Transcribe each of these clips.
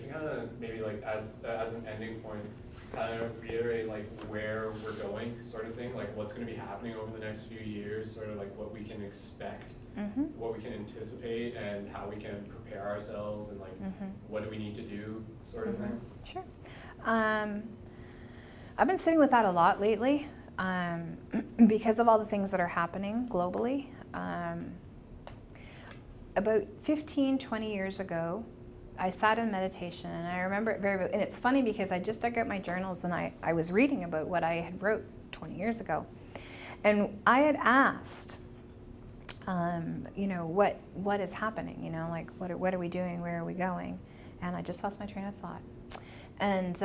can kind of maybe like as an ending point, kind of reiterate like where we're going, sort of thing, like what's going to be happening over the next few years, sort of like what we can expect, what we can anticipate, and how we can prepare ourselves, and like what do we need to do, sort of thing. Sure. I've been sitting with that a lot lately because of all the things that are happening globally. About 15, 20 years ago, I sat in meditation, and I remember it very well. And it's funny because I just dug out my journals, and I was reading about what I had wrote 20 years ago. And I had asked, what is happening? Like what are we doing? Where are we going? And I just lost my train of thought. And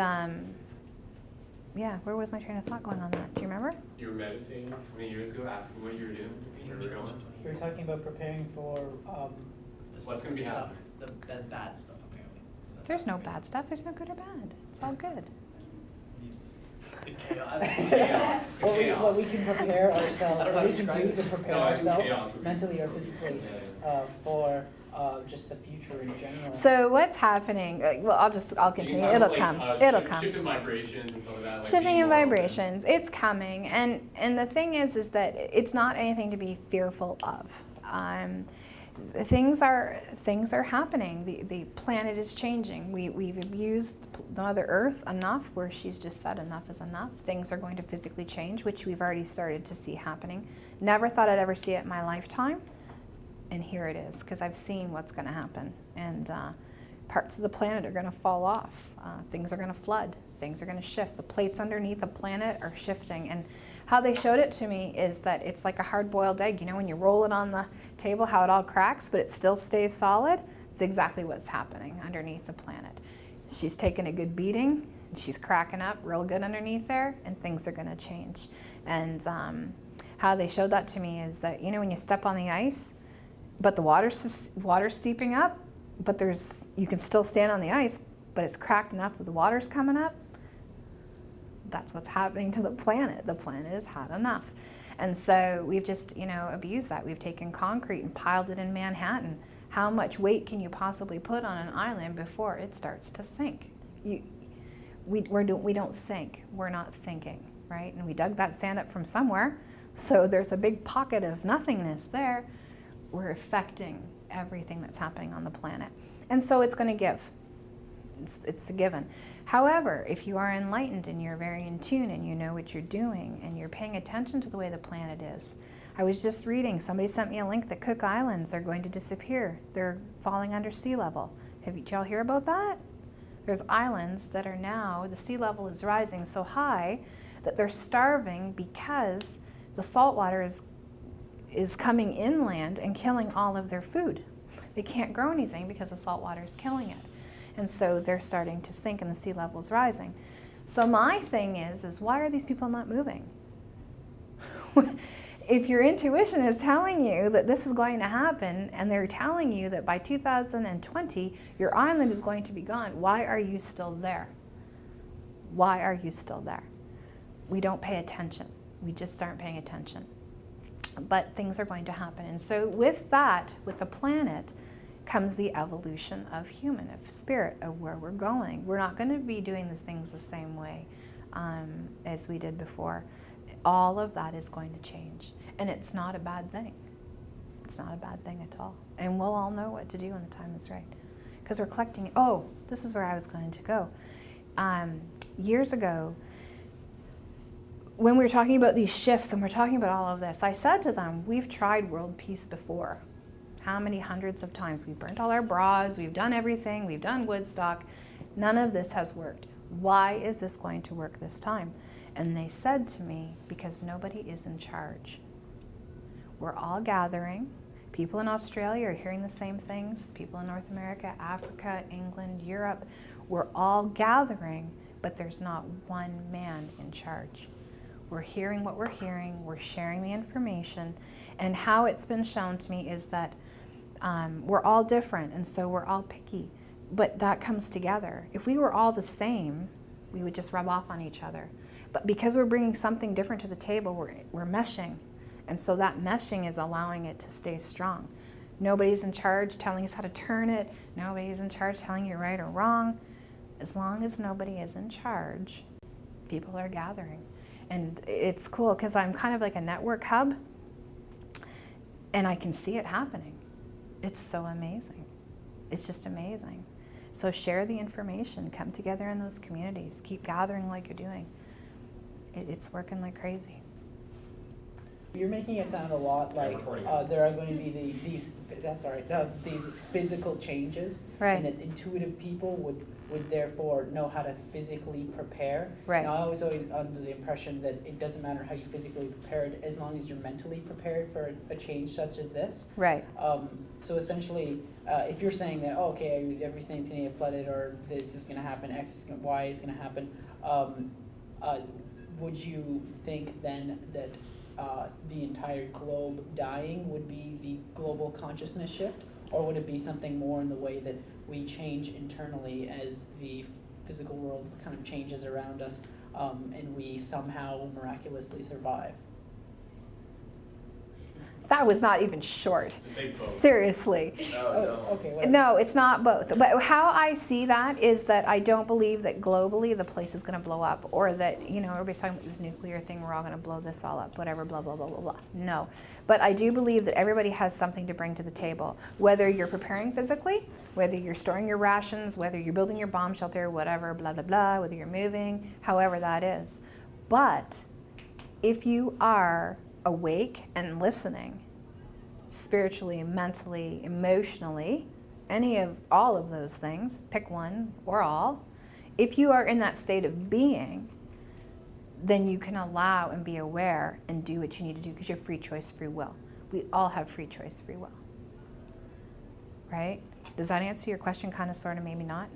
where was my train of thought going on that? Do you remember? You were meditating 20 years ago, asking what you were doing, where we were going. You were talking about preparing for what's going to be happening. The bad stuff, apparently. There's no bad stuff. There's no good or bad. It's all good. The chaos. What we can prepare ourselves, what we can do to prepare ourselves mentally or physically for just the future in general. So what's happening? Well, I'll continue. It'll come. It'll come. Shifting vibrations and some of that. Like shifting in vibrations. It's coming, and the thing is that it's not anything to be fearful of. Things are happening. The planet is changing. We've abused Mother Earth enough, where she's just said enough is enough. Things are going to physically change, which we've already started to see happening. Never thought I'd ever see it in my lifetime, and here it is, because I've seen what's going to happen. And parts of the planet are going to fall off. Things are going to flood. Things are going to shift. The plates underneath the planet are shifting. And how they showed it to me is that it's like a hard-boiled egg. When you roll it on the table, how it all cracks, but it still stays solid? It's exactly what's happening underneath the planet. She's taken a good beating, and she's cracking up real good underneath there, and things are going to change. And how they showed that to me is that, when you step on the ice, but the water's seeping up, but you can still stand on the ice, but it's cracked enough that the water's coming up. That's what's happening to the planet. The planet has had enough. And so we've just, abused that. We've taken concrete and piled it in Manhattan. How much weight can you possibly put on an island before it starts to sink? We don't think. We're not thinking, right? And we dug that sand up from somewhere, so there's a big pocket of nothingness there. We're affecting everything that's happening on the planet. And so it's going to give. It's a given. However, if you are enlightened and you're very in tune and you know what you're doing and you're paying attention to the way the planet is. I was just reading, somebody sent me a link that Cook Islands are going to disappear. They're falling under sea level. Did y'all hear about that? There's islands that are now, the sea level is rising so high that they're starving because the salt water is coming inland and killing all of their food. They can't grow anything because the salt water is killing it. And so they're starting to sink and the sea level is rising. So my thing is why are these people not moving? If your intuition is telling you that this is going to happen, and they're telling you that by 2020 your island is going to be gone, why are you still there? Why are you still there? We don't pay attention. We just aren't paying attention. But things are going to happen. And so with that, with the planet, comes the evolution of human, of spirit, of where we're going. We're not going to be doing the things the same way as we did before. All of that is going to change. And it's not a bad thing. It's not a bad thing at all. And we'll all know what to do when the time is right. Because we're collecting, this is where I was going to go. Years ago, when we were talking about these shifts and we're talking about all of this, I said to them, we've tried world peace before. How many hundreds of times? We've burnt all our bras, we've done everything, we've done Woodstock. None of this has worked. Why is this going to work this time? And they said to me, because nobody is in charge. We're all gathering. People in Australia are hearing the same things. People in North America, Africa, England, Europe. We're all gathering, but there's not one man in charge. We're hearing what we're hearing. We're sharing the information. And how it's been shown to me is that we're all different, and so we're all picky. But that comes together. If we were all the same, we would just rub off on each other. But because we're bringing something different to the table, we're meshing. And so that meshing is allowing it to stay strong. Nobody's in charge telling us how to turn it. Nobody's in charge telling you right or wrong. As long as nobody is in charge, people are gathering. And it's cool because I'm kind of like a network hub, and I can see it happening. It's so amazing. It's just amazing. So share the information, come together in those communities, keep gathering like you're doing. It's working like crazy. You're making it sound a lot like there are going to be these physical changes, right. And that intuitive people would therefore know how to physically prepare. Right. Now, I was always under the impression that it doesn't matter how you physically prepared as long as you're mentally prepared for a change such as this. Right. So essentially, if you're saying that, oh, okay, everything's going to get flooded, or this is going to happen, Y is going to happen, would you think then that the entire globe dying would be the global consciousness shift? Or would it be something more in the way that we change internally as the physical world kind of changes around us, and we somehow miraculously survive? That was not even short. Seriously. Okay. No, it's not both. But how I see that is that I don't believe that globally the place is going to blow up, or that, you know, everybody's talking about this nuclear thing, we're all going to blow this all up, whatever, blah, blah, blah, blah, blah. No. But I do believe that everybody has something to bring to the table, whether you're preparing physically, whether you're storing your rations, whether you're building your bomb shelter, whatever, blah, blah, blah, whether you're moving, however that is. But if you are awake and listening, spiritually, mentally, emotionally, all of those things, pick one or all, if you are in that state of being, then you can allow and be aware and do what you need to do, because you have free choice, free will. We all have free choice, free will. Right? Does that answer your question? Kind of, sort of, maybe not?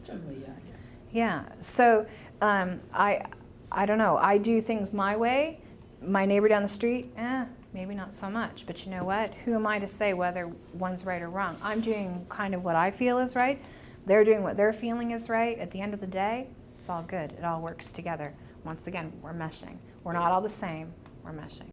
Generally, yeah, I guess. Yeah. So I don't know. I do things my way. My neighbor down the street, maybe not so much. But you know what? Who am I to say whether one's right or wrong? I'm doing kind of what I feel is right. They're doing what they're feeling is right. At the end of the day, it's all good. It all works together. Once again, we're meshing. We're not all the same. We're meshing.